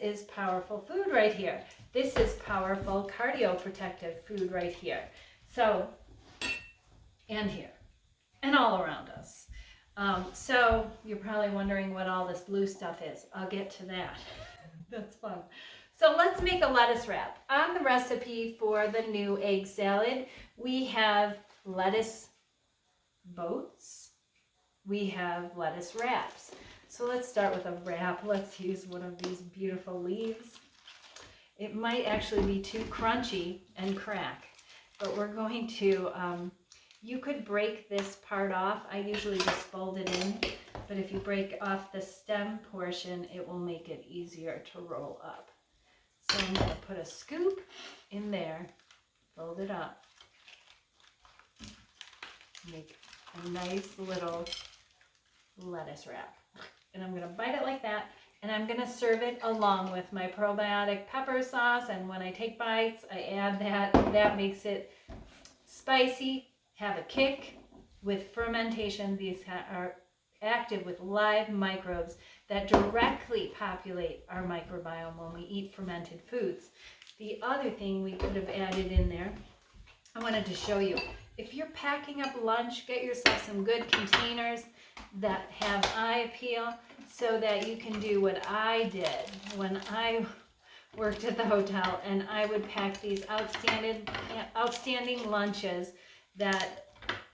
is powerful food right here. This is powerful cardioprotective food right here. So, and here, and all around us. So you're probably wondering what all this blue stuff is. I'll get to that. That's fun. So let's make a lettuce wrap. On the recipe for the new egg salad, we have lettuce boats. We have lettuce wraps. So let's start with a wrap. Let's use one of these beautiful leaves. It might actually be too crunchy and crack, but we're going to, you could break this part off. I usually just fold it in, but if you break off the stem portion, it will make it easier to roll up. So I'm going to put a scoop in there, fold it up, make a nice little lettuce wrap. And I'm going to bite it like that, and I'm going to serve it along with my probiotic pepper sauce. And when I take bites, I add that. That makes it spicy, have a kick. With fermentation, these are active with live microbes that directly populate our microbiome when we eat fermented foods. The other thing we could have added in there, I wanted to show you. If you're packing up lunch, get yourself some good containers that have eye appeal so that you can do what I did when I worked at the hotel, and I would pack these outstanding lunches that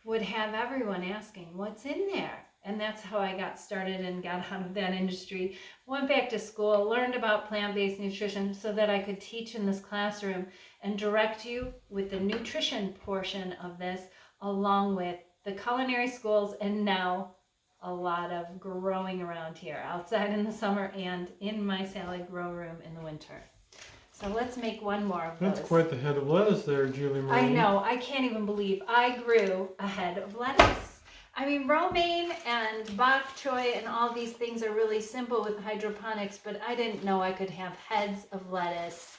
would have everyone asking, what's in there? And that's how I got started and got out of that industry. Went back to school, learned about plant-based nutrition so that I could teach in this classroom and direct you with the nutrition portion of this, along with the culinary schools, and now a lot of growing around here, outside in the summer and in my salad grow room in the winter. So let's make one more of those. That's quite the head of lettuce there, Julie Marie. I know. I can't even believe I grew a head of lettuce. I mean, romaine and bok choy and all these things are really simple with hydroponics, but I didn't know I could have heads of lettuce